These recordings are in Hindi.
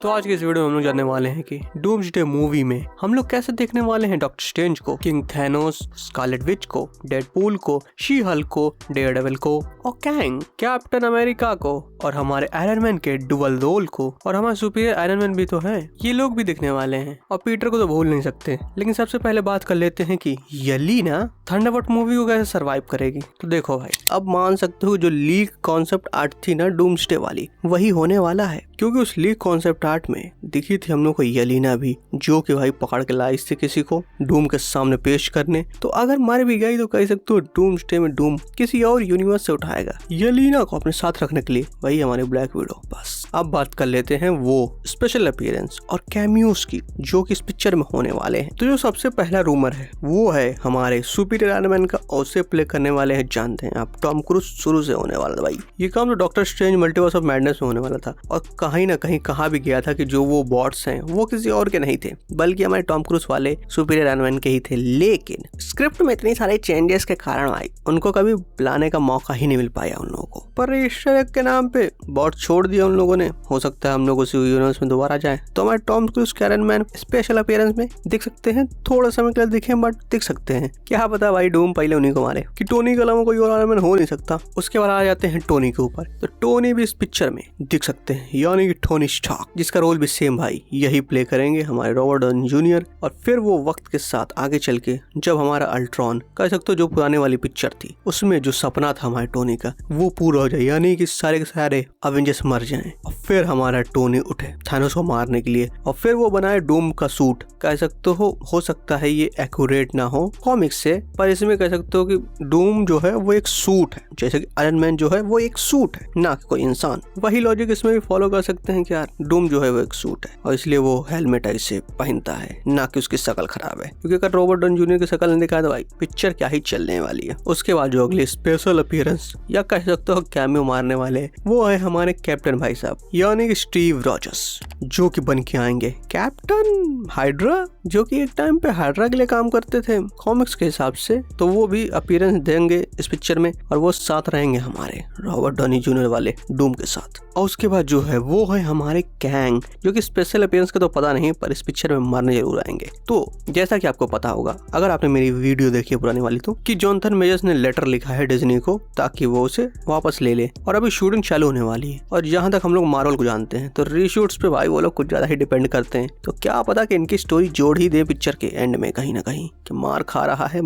तो आज की इस वीडियो में हम लोग जानने वाले हैं कि डूम्सडे मूवी में हम लोग कैसे देखने वाले हैं डॉक्टर स्ट्रेंज को, किंग थैनोस, स्कारलेट विच को, डेडपूल को, शी हल्क को, डेयरडेविल को और कैंग, कैप्टन अमेरिका को और हमारे आयरन मैन के डुअल रोल को और हमारे सुपीरियर आयरन मैन भी तो है, ये लोग भी दिखने वाले हैं और पीटर को तो भूल नहीं सकते। लेकिन सबसे पहले बात कर लेते हैं कि येलेना थंडरबोल्ट मूवी को कैसे सर्वाइव करेगी। तो देखो भाई, अब मान सकते हो जो लीक कॉन्सेप्ट आर्ट थी ना डूम्सडे वाली, वही होने वाला है, क्योंकि उस लीक कॉन्सेप्ट आर्ट में दिखी थी हम लोग को येलेना भी, जो कि भाई पकड़ के लाई थी किसी को डूम के सामने पेश करने। तो अगर मर भी गई तो कह सकते हो डूम्सडे में डूम किसी और यूनिवर्स से उठाएगा येलेना को अपने साथ रखने के लिए, वही हमारे ब्लैक विडो। बस अब बात कर लेते हैं वो स्पेशल अपीयरेंस और कैमियोस की जो कि इस पिक्चर में होने वाले हैं। तो जो सबसे पहला रूमर है वो है हमारे सुपीरियर आयरन मैन का ओसे प्ले करने वाले हैं, जानते हैं आप, टॉम क्रूज शुरू से होने वाला था भाई। ये काम तो doctor strange multiverse of madness में होने वाला था और कहीं ना कहीं कहा भी गया था कि जो वो बॉट्स हैं वो किसी और के नहीं थे बल्कि हमारे टॉम क्रूज वाले सुपीरियर आयरन मैन के ही थे। लेकिन स्क्रिप्ट में इतनी सारे चेंजेस के कारण भाई उनको कभी बुलाने का मौका ही नहीं मिल पाया उन लोगों को। पर ईस्टर एग के नाम पे बॉट छोड़ दिया उन लोगों ने, हो सकता है हम लोग उसी यूनिवर्स में दोबारा जाए तो हमारे टॉम क्रूज के आयरन मैन स्पेशल अपीयरेंस में दिख सकते हैं। थोड़ा समय के लिए दिखे बट दिख सकते हैं, क्या पता भाई डूम पहले उन्हीं को मारे कि टोनी के अलावा कोई और आयरन मैन हो नहीं सकता। उसके बाद आ जाते हैं टोनी के ऊपर, तो टोनी भी इस पिक्चर में दिख सकते हैं, यानी कि टोनी स्टार्क, जिसका रोल भी सेम भाई यही प्ले करेंगे हमारे रॉबर्ट डाउनी जूनियर। और फिर वो वक्त के साथ आगे चल के जब हमारा अल्ट्रॉन, कह सकते हो जो पुराने वाली पिक्चर थी उसमें जो सपना था हमारे टोनी का वो पूरा हो जाए, यानी कि सारे के सारे अवेंजर्स मर जाएं और फिर हमारा टोनी उठे थैनोस को मारने के लिए और फिर वो बनाए डूम का सूट। कह सकते हो सकता है ये एक्यूरेट ना हो कॉमिक्स से, पर इसमें कह सकते हो कि डूम जो है वो एक सूट है, जैसे कि आयरन मैन जो है वो एक सूट है ना कि कोई इंसान। वही लॉजिक इसमें भी फॉलो कर सकते हैं कि यार डूम जो है वो एक सूट है और इसलिए वो हेलमेट ऐसे पहनता है, ना कि उसकी शक्ल खराब है, क्योंकि अगर रॉबर्ट डाउनी जूनियर की शक्ल नहीं दिखाया तो भाई पिक्चर क्या ही चलने वाली है। उसके बाद जो अगले स्पेशल अपीयरेंस या कह सकते हो कैमियो मारने वाले वो है हमारे कैप्टन भाई साहब, यानी कि स्टीव रॉजर्स, जो कि बन के आएंगे कैप्टन हाइड्रा, जो कि एक टाइम पे हाइड्रा के लिए काम करते थे कॉमिक्स के हिसाब से। तो वो भी अपीयरेंस देंगे इस पिक्चर में और वो साथ रहेंगे हमारे रॉबर्ट डाउनी जूनियर वाले डूम के साथ। और उसके बाद जो है वो है हमारे कैंग, जो कि स्पेशल अपीयरेंस का तो पता नहीं पर इस पिक्चर में मरने जरूर आएंगे। तो जैसा कि आपको पता होगा अगर आपने मेरी वीडियो देखी है पुरानी वाली, तो कि जोनाथन मेजर्स ने लेटर लिखा है डिज्नी को ताकि वो उसे वापस ले ले और अभी शूटिंग चालू होने वाली है। और जहां तक हम लोग मार्वल को जानते हैं तो रीशूट्स पे भाई वो लोग कुछ ज्यादा ही डिपेंड करते हैं। तो क्या पता कि इनकी स्टोरी जोड़ ही दे पिक्चर के एंड में कहीं ना कहीं कि मार खा रहा है,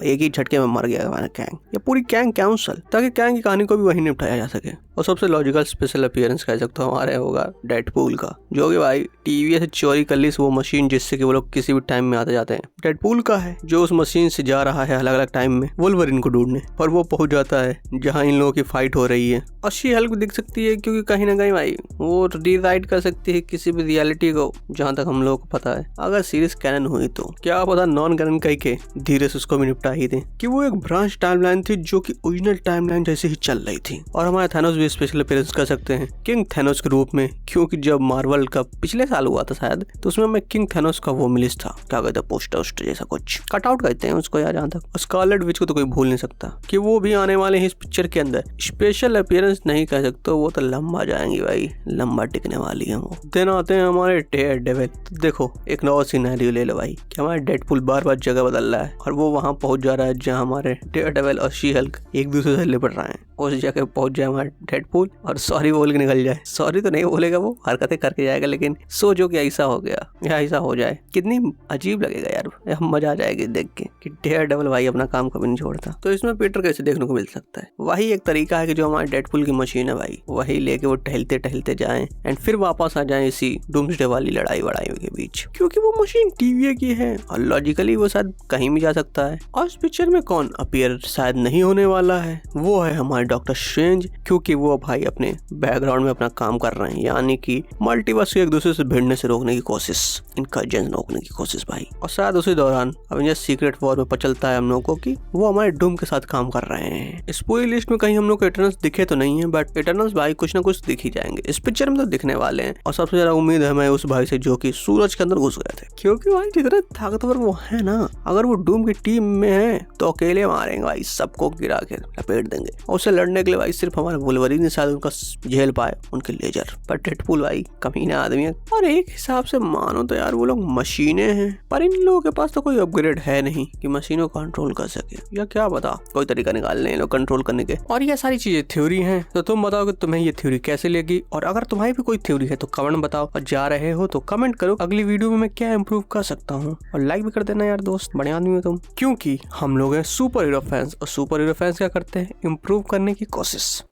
एक ही झटके में मर गया हमारा कैंग या पूरी कैंग काउंसिल, ताकि कैंग की कहानी को भी वहीं निपटाया जा सके। और सबसे लॉजिकल स्पेशल अपीयरेंस कह सकते हो हमारे होगा डेडपूल का, जो कि भाई टीवी से चोरी कर ली वो मशीन जिससे कि वो लोग किसी भी टाइम में आते जाते हैं। डेडपूल का है जो उस मशीन से जा रहा है अलग अलग टाइम में वुल्वरीन को ढूंढने, पर वो पहुंच जाता है जहां इन लोगों की फाइट हो रही है। और शी हल्क दिख सकती है क्योंकि कहीं ना कहीं भाई वो रीराइट कर सकती है किसी भी रियलिटी को, जहां तक हम लोगों को पता है। अगर सीरीज कैनन हुई तो क्या पता नॉन कैनन कह के धीरे से उसको भी निपटा ही दे, कि वो एक ब्रांच टाइमलाइन थी जो कि ओरिजिनल टाइमलाइन जैसे ही चल रही थी। और हमारे थैनोस भी स्पेशल अपीयरेंस कर सकते हैं किंग थैनोस के रूप में, क्योंकि जब मार्वल का पिछले साल हुआ था शायद, तो उसमें मैं किंग थैनोस का वो मिलिस था, क्या कहते हैं पोस्टर जैसा कुछ कटआउट कहते हैं उसको यार जहाँ तक। स्कारलेट विच को तो कोई भूल नहीं सकता कि वो भी आने वाले हैं इस पिक्चर के अंदर। स्पेशल अपीयरेंस नहीं कह सकते, वो तो लंबा जाएंगी भाई, लंबा टिकने वाली है वो। देन आते हैं हमारे डेयरडेविल। तो देखो एक नया सिनेरियो ले लो भाई कि हमारे डेडपूल बार बार जगह बदल रहा है और वो वहां पहुंच जा रहा है जहां हमारे डेयरडेविल और शी हल्क एक दूसरे से लिपट रहे हैं। उस जगह पहुंच जाए हमारा डेडपूल और सॉरी बोल के निकल जाए। सॉरी तो नहीं बोलेगा, वो हरकतें करके जाएगा, लेकिन सोचो कि ऐसा हो गया या ऐसा हो जाए, कितनी अजीब लगेगा यार, मजा आ जाएगी देख के कि डेयरडेविल भाई अपना काम कभी नहीं छोड़ता। तो इसमें पीटर कैसे देखने को मिल सकता है, वही एक तरीका है कि जो हमारे डेडपूल की मशीन है भाई वही लेके वो टहलते टहलते जाएं एंड फिर वापस आ जाएं इसी डूम्सडे वाली लड़ाई के बीच, क्योंकि वो मशीन टीवी की है और लॉजिकली वो शायद कहीं भी जा सकता है। और इस पिक्चर में कौन अपीयर शायद नहीं होने वाला है, वो है हमारे डॉक्टर स्ट्रेंज, क्योंकि वो भाई अपने बैकग्राउंड में अपना काम कर रहे हैं, यानी कि मल्टीवर्स को एक दूसरे से भिड़ने से रोकने की कोशिश, इनका जन रोकने की कोशिश भाई। और शायद उसी दौरान अवेंजर्स सीक्रेट वॉर में पता चलता है हम लोगों को कि वो हमारे डूम के साथ काम कर रहे हैं। इस पूरी लिस्ट में कहीं हम लोग को इटर्नल्स दिखे तो नहीं है, बट इटर्नल्स भाई कुछ ना कुछ दिख ही जाएंगे इस पिक्चर में, तो दिखने वाले हैं। और सबसे ज्यादा उम्मीद है हमें उस भाई से जो कि सूरज के अंदर घुस गए थे, क्योंकि भाई जितने ताकतवर वो है ना, अगर वो डूम की टीम में है तो अकेले मारेंगे भाई, सबको गिरा के लपेट देंगे। और उससे लड़ने के लिए भाई सिर्फ हमारे वुल्वरीन शायद उनका झेल पाए उनके लेजर, पर डेडपूल भाई कमीना आदमी है। और एक हिसाब से मानो तो यार वो लोग मशीनें हैं, पर इन लोगों के पास तो कोई अपग्रेड है नहीं कि मशीनों को कंट्रोल कर सके, या क्या बता कोई तरीका निकाल लें लोग कंट्रोल करने के। और ये सारी चीजें थ्योरी हैं, तो तुम बताओ कि तुम्हें ये थ्योरी कैसे लगी, और अगर तुम्हारी भी कोई थ्योरी है तो कमेंट बताओ, और जा रहे हो तो कमेंट करो अगली वीडियो में मैं क्या इम्प्रूव कर सकता हूँ। और लाइक भी कर देना यार दोस्त, बड़े आदमी हो तुम। क्योंकि हम लोग हैं सुपर हीरो फैंस, और सुपर हीरो फैंस क्या करते हैं, इम्प्रूव करने की कोशिश।